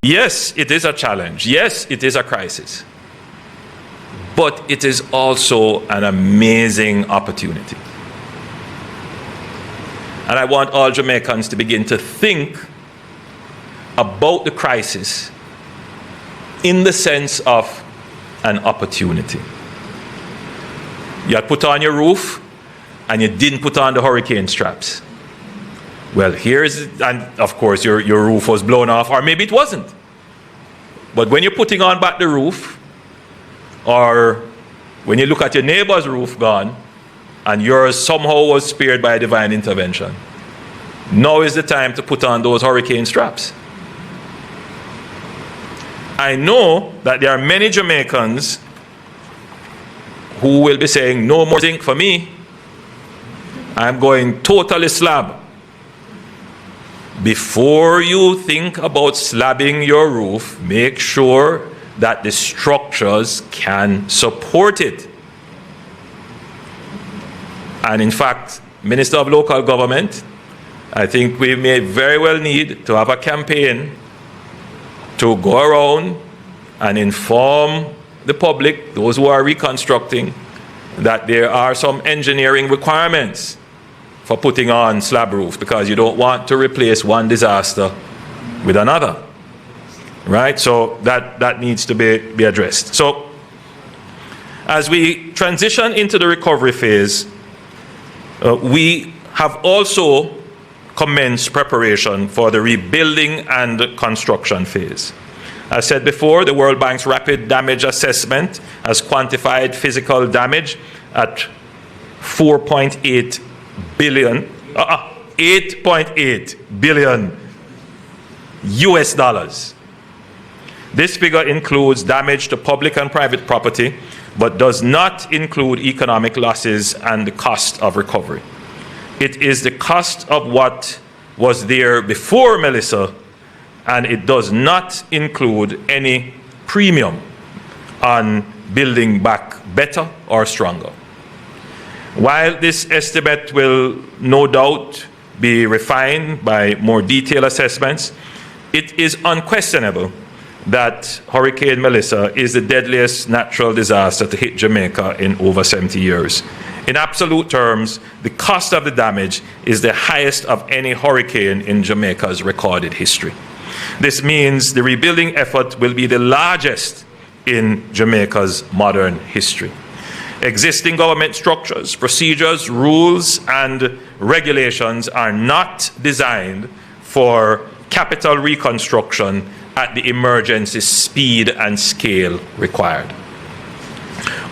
Yes, it is a challenge. Yes, it is a crisis. But it is also an amazing opportunity. And I want all Jamaicans to begin to think about the crisis in the sense of an opportunity. You had put on your roof and you didn't put on the hurricane straps. Well, and of course your roof was blown off, or maybe it wasn't. But when you're putting on back the roof, or when you look at your neighbor's roof gone, and yours somehow was spared by divine intervention, now is the time to put on those hurricane straps. I know that there are many Jamaicans who will be saying, no more zinc for me. I'm going totally slab. Before you think about slabbing your roof, make sure that the structures can support it. And in fact, Minister of Local Government, I think we may very well need to have a campaign to go around and inform the public, those who are reconstructing, that there are some engineering requirements for putting on slab roof, because you don't want to replace one disaster with another. Right? So that needs to be addressed. So as we transition into the recovery phase, we have also commenced preparation for the rebuilding and construction phase. As said before, the World Bank's rapid damage assessment has quantified physical damage at 8.8 billion US dollars. This figure includes damage to public and private property, but does not include economic losses and the cost of recovery. It is the cost of what was there before Melissa, and it does not include any premium on building back better or stronger. While this estimate will no doubt be refined by more detailed assessments, it is unquestionable that Hurricane Melissa is the deadliest natural disaster to hit Jamaica in over 70 years. In absolute terms, the cost of the damage is the highest of any hurricane in Jamaica's recorded history. This means the rebuilding effort will be the largest in Jamaica's modern history. Existing government structures, procedures, rules, and regulations are not designed for capital reconstruction at the emergency speed and scale required.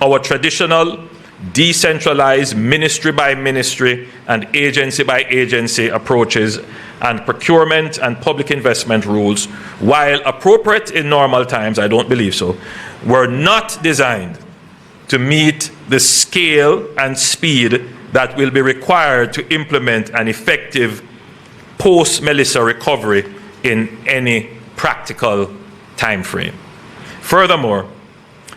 Our traditional decentralized ministry by ministry and agency by agency approaches and procurement and public investment rules, while appropriate in normal times, I don't believe so, were not designed to meet the scale and speed that will be required to implement an effective post-Melissa recovery in any practical time frame. Furthermore,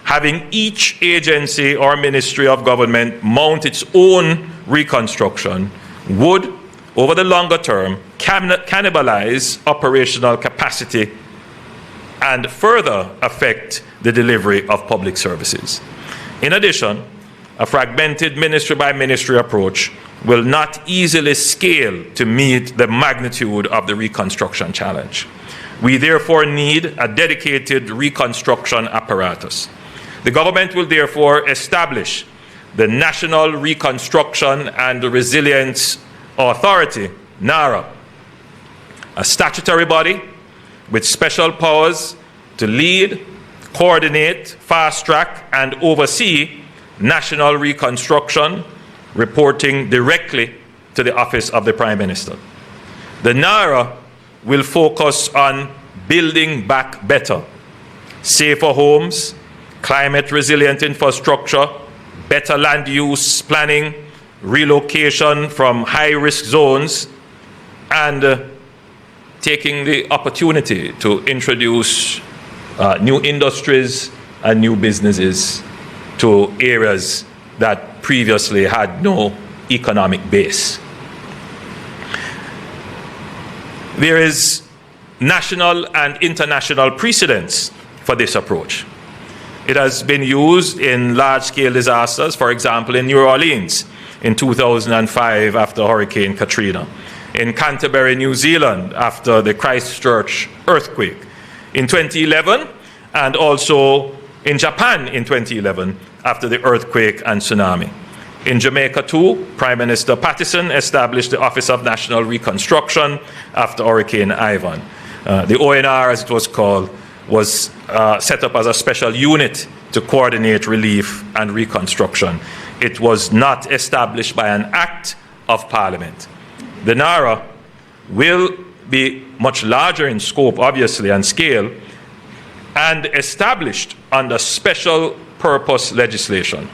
having each agency or ministry of government mount its own reconstruction would, over the longer term, cannibalize operational capacity and further affect the delivery of public services. In addition, a fragmented ministry by ministry approach will not easily scale to meet the magnitude of the reconstruction challenge. We therefore need a dedicated reconstruction apparatus. The government will therefore establish the National Reconstruction and Resilience Authority, N.A.R.A, a statutory body with special powers to lead, coordinate, fast-track, and oversee national reconstruction, reporting directly to the Office of the Prime Minister. The N.A.R.A will focus on building back better, safer homes, climate-resilient infrastructure, better land use planning, relocation from high-risk zones, and taking the opportunity to introduce new industries and new businesses to areas that previously had no economic base. There is national and international precedents for this approach. It has been used in large-scale disasters, for example, in New Orleans in 2005 after Hurricane Katrina, in Canterbury, New Zealand after the Christchurch earthquake, in 2011, and also in Japan in 2011 after the earthquake and tsunami. In Jamaica too, Prime Minister Pattison established the Office of National Reconstruction after Hurricane Ivan. The N.A.R.A, as it was called, was set up as a special unit to coordinate relief and reconstruction. It was not established by an act of Parliament. The N.A.R.A will be much larger in scope, obviously, and scale, and established under special purpose legislation.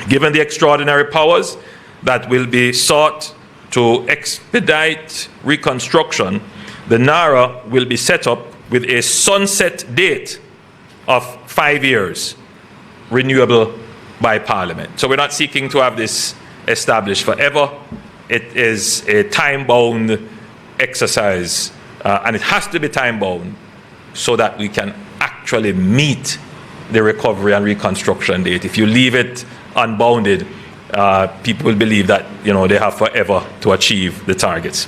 Given the extraordinary powers that will be sought to expedite reconstruction, the N.A.R.A will be set up with a sunset date of 5 years, renewable by Parliament. So we're not seeking to have this established forever. It is a time-bound exercise, and it has to be time-bound so that we can actually meet the recovery and reconstruction date. If you leave it unbounded, people will believe that they have forever to achieve the targets.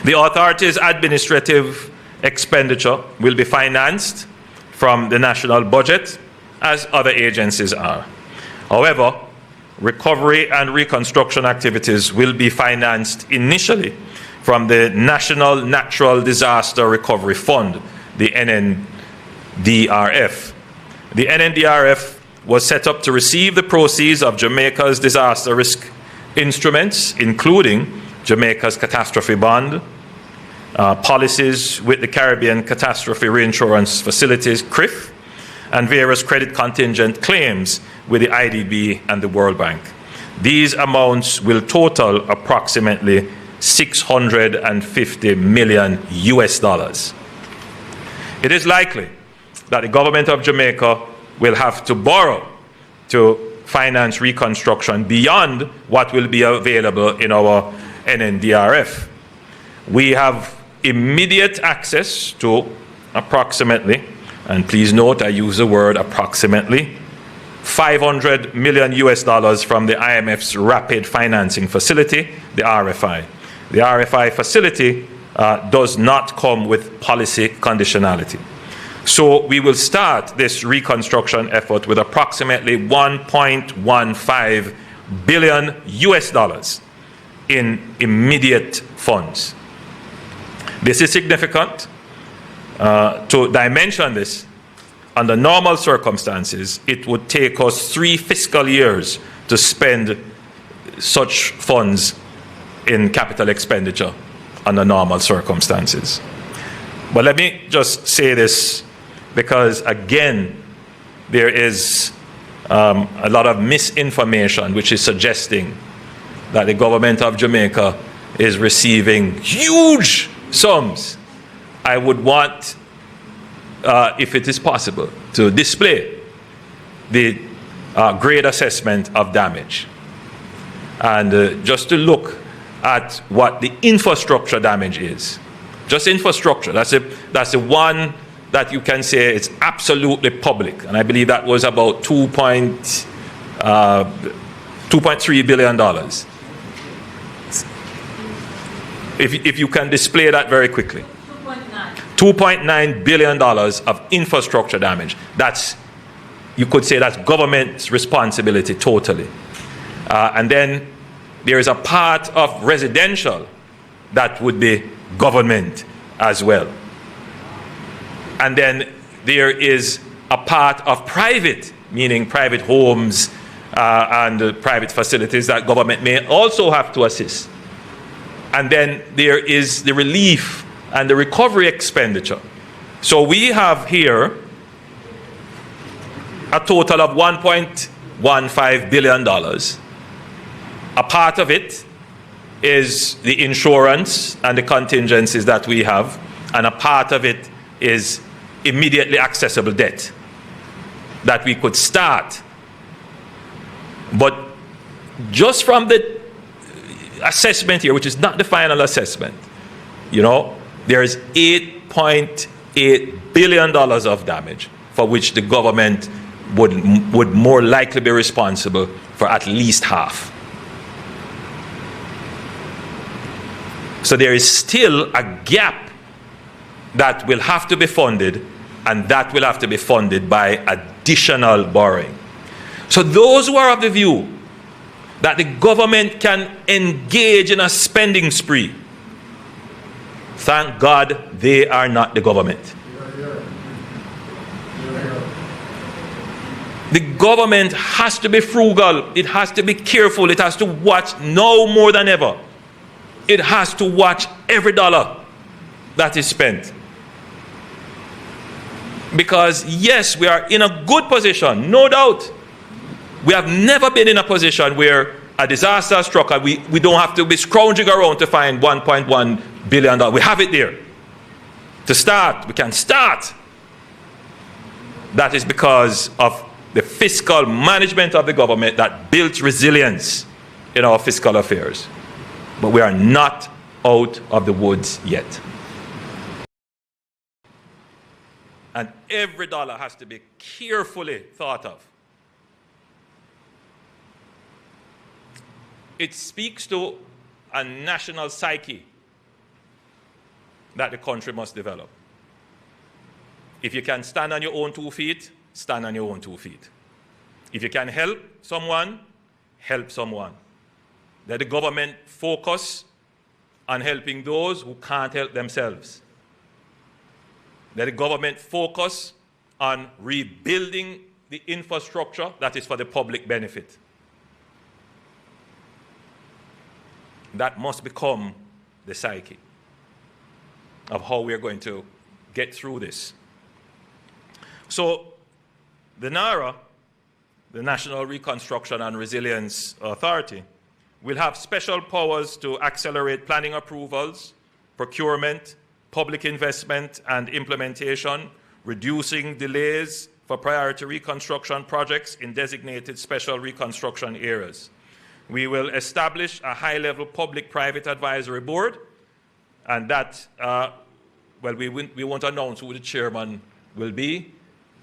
The authority's administrative expenditure will be financed from the national budget, as other agencies are. However, recovery and reconstruction activities will be financed initially from the National Natural Disaster Recovery Fund, the N.N.D.R.F. The N.N.D.R.F. was set up to receive the proceeds of Jamaica's disaster risk instruments, including Jamaica's catastrophe bond, policies with the Caribbean Catastrophe Reinsurance Facilities, CRIF, and various credit contingent claims with the IDB and the World Bank. These amounts will total approximately $650 million. It is likely that the government of Jamaica will have to borrow to finance reconstruction beyond what will be available in our N.N.D.R.F. We have immediate access to approximately, and please note I use the word approximately, $500 million from the IMF's Rapid Financing Facility, the RFI. The RFI facility does not come with policy conditionality. So we will start this reconstruction effort with approximately $1.15 billion in immediate funds. This is significant. To dimension this, under normal circumstances, it would take us 3 fiscal years to spend such funds in capital expenditure under normal circumstances. But let me just say this, because again, there is a lot of misinformation which is suggesting that the government of Jamaica is receiving huge sums. I would want, if it is possible, to display the grade assessment of damage, and just to look at what the infrastructure damage is. Just infrastructure. That's the one that you can say it's absolutely public, and I believe that was about $2.3 billion. If you can display that very quickly. $2.9 billion of infrastructure damage. That's, you could say that's government's responsibility totally. And then there is a part of residential that would be government as well. And then there is a part of private, meaning private homes and private facilities that government may also have to assist. And then there is the relief and the recovery expenditure. So we have here a total of $1.15 billion. A part of it is the insurance and the contingencies that we have, and a part of it is immediately accessible debt that we could start. But just from the assessment here, which is not the final assessment, There is $8.8 billion of damage for which the government would more likely be responsible for at least half. So there is still a gap that will have to be funded, and that will have to be funded by additional borrowing. So those who are of the view that the government can engage in a spending spree, thank God they are not the government. The government has to be frugal. It has to be careful. It has to watch now more than ever. It has to watch every dollar that is spent. Because yes, we are in a good position, no doubt. We have never been in a position where a disaster struck and we don't have to be scrounging around to find $1.1 billion. We have it there. To start, we can start. That is because of the fiscal management of the government that built resilience in our fiscal affairs. But we are not out of the woods yet. And every dollar has to be carefully thought of. It speaks to a national psyche that the country must develop. If you can stand on your own 2 feet, stand on your own 2 feet. If you can help someone, help someone. Let the government focus on helping those who can't help themselves. Let the government focus on rebuilding the infrastructure that is for the public benefit. That must become the psyche of how we are going to get through this. So the N.A.R.A, the National Reconstruction and Resilience Authority, will have special powers to accelerate planning approvals, procurement, public investment and implementation, reducing delays for priority reconstruction projects in designated special reconstruction areas. We will establish a high-level public-private advisory board, and that, well, we won't announce who the chairman will be,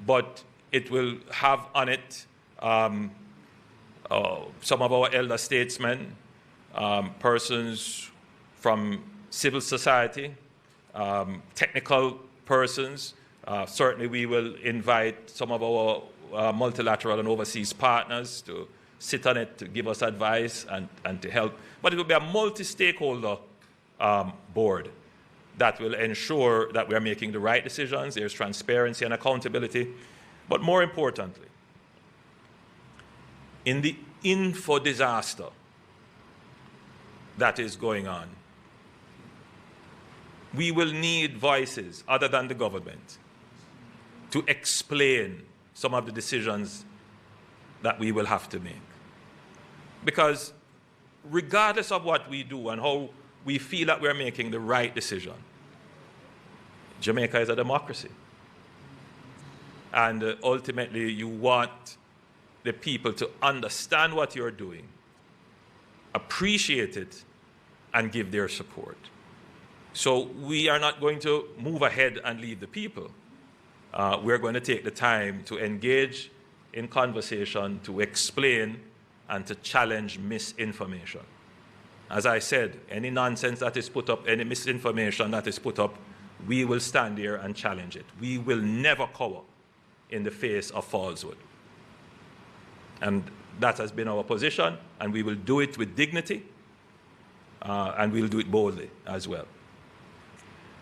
but it will have on it some of our elder statesmen, persons from civil society, technical persons. Certainly we will invite some of our multilateral and overseas partners to sit on it, to give us advice and to help. But it will be a multi-stakeholder board that will ensure that we are making the right decisions, there's transparency and accountability. But more importantly, in the info disaster that is going on, we will need voices other than the government to explain some of the decisions that we will have to make. Because regardless of what we do and how we feel that we're making the right decision, Jamaica is a democracy. And ultimately, you want the people to understand what you're doing, appreciate it, and give their support. So we are not going to move ahead and leave the people. We're going to take the time to engage in conversation, to explain, and to challenge misinformation. As I said, any nonsense that is put up, any misinformation that is put up, we will stand there and challenge it. We will never cower in the face of falsehood. And that has been our position, and we will do it with dignity, and we'll do it boldly as well.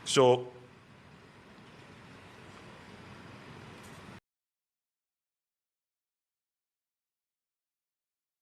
So